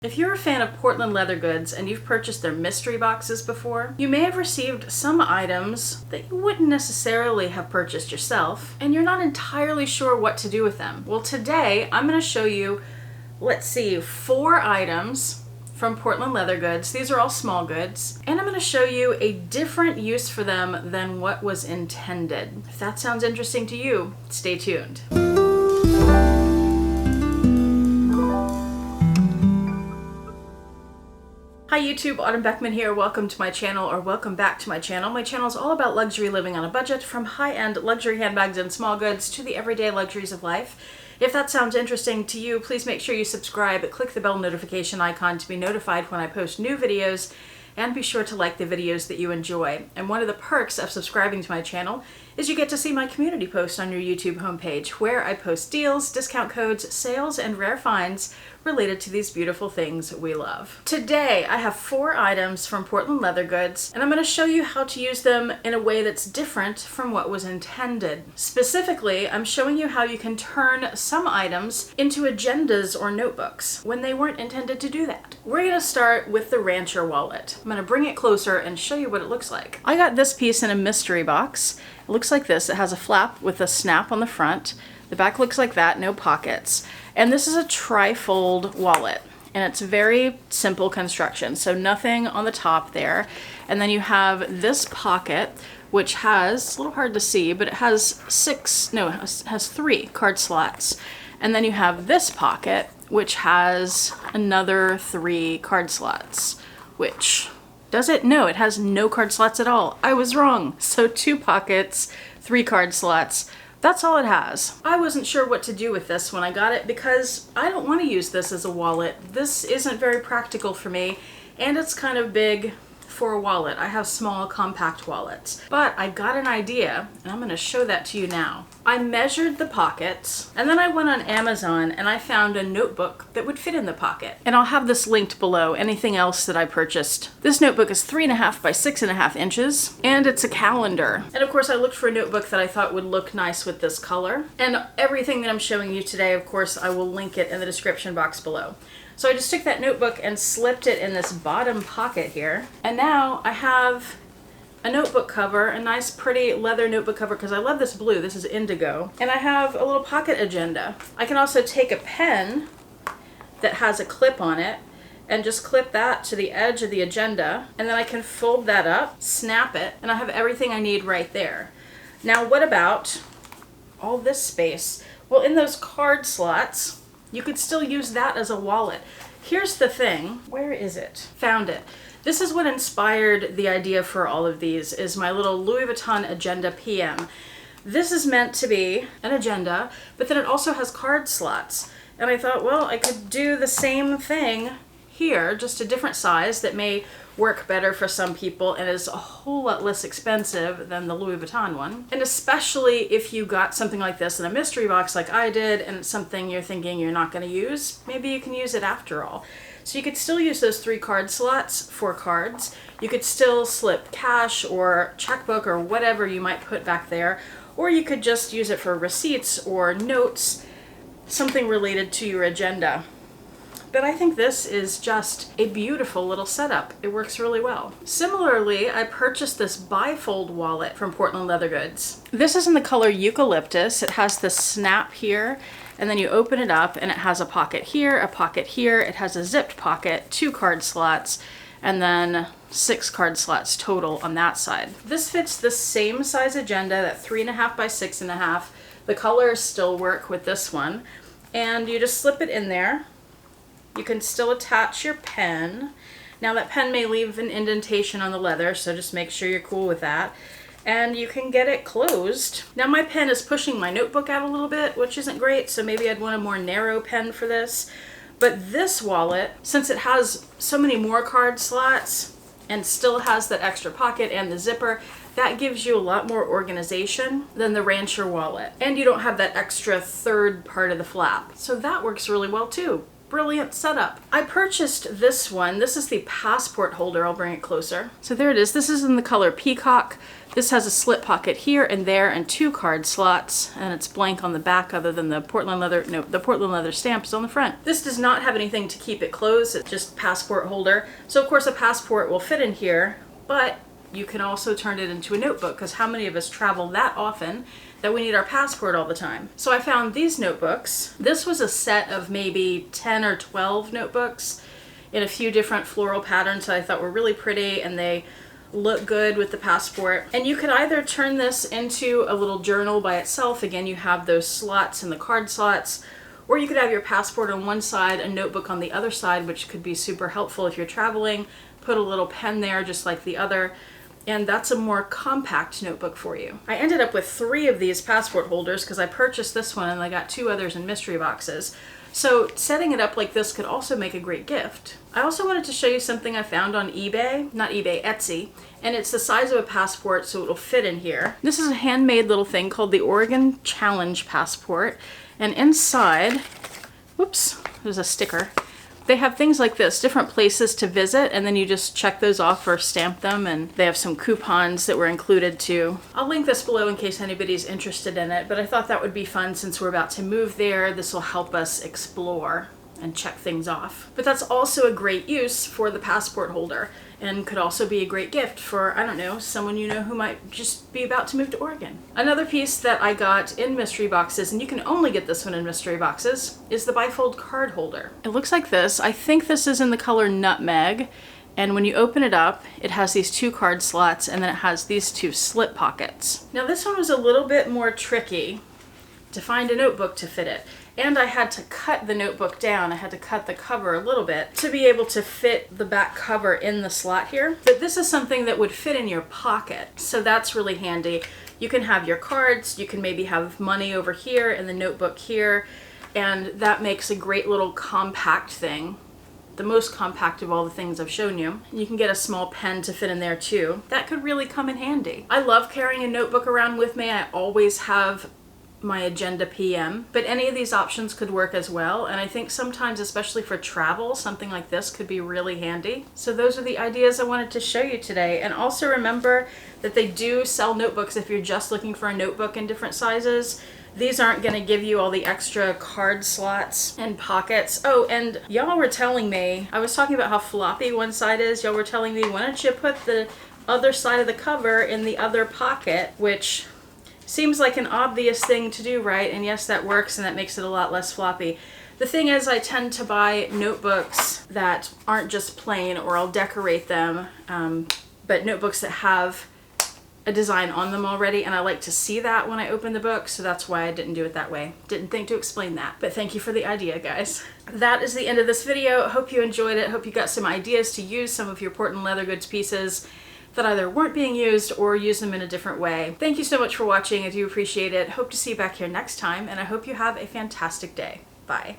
If you're a fan of Portland leather goods and you've purchased their mystery boxes before, you may have received some items that you wouldn't necessarily have purchased yourself, and you're not entirely sure what to do with them. Well, today I'm going to show you, 4 items from Portland leather goods. These are all small goods, and I'm going to show you a different use for them than what was intended. If that sounds interesting to you, stay tuned. Hi YouTube, Autumn Beckman here. Welcome to my channel, or welcome back to my channel. My channel is all about luxury living on a budget, from high-end luxury handbags and small goods to the everyday luxuries of life. If that sounds interesting to you, please make sure you subscribe, click the bell notification icon to be notified when I post new videos, and be sure to like the videos that you enjoy. And one of the perks of subscribing to my channel is you get to see my community post on your YouTube homepage, where I post deals, discount codes, sales, and rare finds related to these beautiful things we love. Today, I have 4 items from Portland leather goods, and I'm going to show you how to use them in a way that's different from what was intended. Specifically, I'm showing you how you can turn some items into agendas or notebooks when they weren't intended to do that. We're going to start with the Rancher wallet. I'm going to bring it closer and show you what it looks like. I got this piece in a mystery box. It looks like this. It has a flap with a snap on the front. The back looks like that, no pockets. And this is a tri-fold wallet, and it's very simple construction, so nothing on the top there. And then you have this pocket, which has, it's a little hard to see, but it has 3 card slots. And then you have this pocket, which has another 3 card slots, which, does it? No, it has no card slots at all. I was wrong. So 2 pockets, 3 card slots. That's all it has. I wasn't sure what to do with this when I got it because I don't want to use this as a wallet. This isn't very practical for me, and it's kind of big for a wallet. I have small, compact wallets. But I got an idea, and I'm going to show that to you now. I measured the pockets, and then I went on Amazon and I found a notebook that would fit in the pocket. And I'll have this linked below, anything else that I purchased. This notebook is 3.5 by 6.5 inches, and it's a calendar. And of course I looked for a notebook that I thought would look nice with this color. And everything that I'm showing you today, of course, I will link it in the description box below. So I just took that notebook and slipped it in this bottom pocket here. And now I have a notebook cover, a nice pretty leather notebook cover, because I love this blue. This is indigo. And I have a little pocket agenda. I can also take a pen that has a clip on it and just clip that to the edge of the agenda. And then I can fold that up, snap it, and I have everything I need right there. Now what about all this space? Well, in those card slots, you could still use that as a wallet. Here's the thing. Where is it? Found it. This is what inspired the idea for all of these, is my little Louis Vuitton Agenda PM. This is meant to be an agenda, but then it also has card slots. And I thought, well, I could do the same thing here, just a different size that may work better for some people and is a whole lot less expensive than the Louis Vuitton one. And especially if you got something like this in a mystery box like I did, and it's something you're thinking you're not going to use, maybe you can use it after all. So you could still use those 3 card slots for cards. You could still slip cash or checkbook or whatever you might put back there, or you could just use it for receipts or notes, something related to your agenda. But I think this is just a beautiful little setup. It works really well. Similarly, I purchased this Bifold wallet from Portland leather goods. This is in the color Eucalyptus. It has this snap here, and then you open it up and it has a pocket here, a pocket here. It has a zipped pocket, 2 card slots, and then 6 card slots total on that side. This fits the same size agenda, that 3.5 by 6.5. The colors still work with this one. And you just slip it in there. You can still attach your pen. Now that pen may leave an indentation on the leather, so just make sure you're cool with that. And you can get it closed. Now my pen is pushing my notebook out a little bit, which isn't great, so maybe I'd want a more narrow pen for this. But this wallet, since it has so many more card slots and still has that extra pocket and the zipper, that gives you a lot more organization than the Rancher wallet. And you don't have that extra 3rd part of the flap. So that works really well too. Brilliant setup. I purchased this one. This is the passport holder. I'll bring it closer. So there it is. This is in the color Peacock. This has a slip pocket here and there and 2 card slots, and it's blank on the back other than the Portland leather stamp is on the front. This does not have anything to keep it closed, it's just passport holder. So of course a passport will fit in here, but you can also turn it into a notebook, because how many of us travel that often that we need our passport all the time? So I found these notebooks. This was a set of maybe 10 or 12 notebooks in a few different floral patterns that I thought were really pretty, and they look good with the passport. And you could either turn this into a little journal by itself. Again, you have those slots and the card slots, or you could have your passport on one side, a notebook on the other side, which could be super helpful if you're traveling. Put a little pen there just like the other, and that's a more compact notebook for you. I ended up with 3 of these passport holders because I purchased this one and I got 2 others in mystery boxes. So setting it up like this could also make a great gift. I also wanted to show you something I found on eBay, not eBay, Etsy, and it's the size of a passport, so it'll fit in here. This is a handmade little thing called the Oregon Challenge Passport, and inside, whoops, there's a sticker. They have things like this, different places to visit, and then you just check those off or stamp them, and they have some coupons that were included too. I'll link this below in case anybody's interested in it, but I thought that would be fun since we're about to move there. This will help us explore and check things off. But that's also a great use for the passport holder, and could also be a great gift for, I don't know, someone you know who might just be about to move to Oregon. Another piece that I got in mystery boxes, and you can only get this one in mystery boxes, is the Bifold card holder. It looks like this. I think this is in the color Nutmeg, and when you open it up, it has these 2 card slots, and then it has these 2 slip pockets. Now this one was a little bit more tricky to find a notebook to fit it. And I had to cut the notebook down. I had to cut the cover a little bit to be able to fit the back cover in the slot here. But this is something that would fit in your pocket, so that's really handy. You can have your cards, you can maybe have money over here and the notebook here, and that makes a great little compact thing. The most compact of all the things I've shown you. You can get a small pen to fit in there too. That could really come in handy. I love carrying a notebook around with me. I always have my agenda PM, but any of these options could work as well, and I think sometimes, especially for travel, something like this could be really handy. So those are the ideas I wanted to show you today. And also remember that they do sell notebooks if you're just looking for a notebook in different sizes. These aren't going to give you all the extra card slots and pockets. Oh, and y'all were telling me, I was talking about how floppy one side is, y'all were telling me, why don't you put the other side of the cover in the other pocket, which seems like an obvious thing to do, right? And yes, that works, and that makes it a lot less floppy. The thing is, I tend to buy notebooks that aren't just plain, or I'll decorate them, but notebooks that have a design on them already, and I like to see that when I open the book, so that's why I didn't do it that way. Didn't think to explain that, but thank you for the idea, guys. That is the end of this video. Hope you enjoyed it. Hope you got some ideas to use some of your Portland leather goods pieces that either weren't being used or use them in a different way. Thank you so much for watching. I do appreciate it. Hope to see you back here next time, and I hope you have a fantastic day. Bye.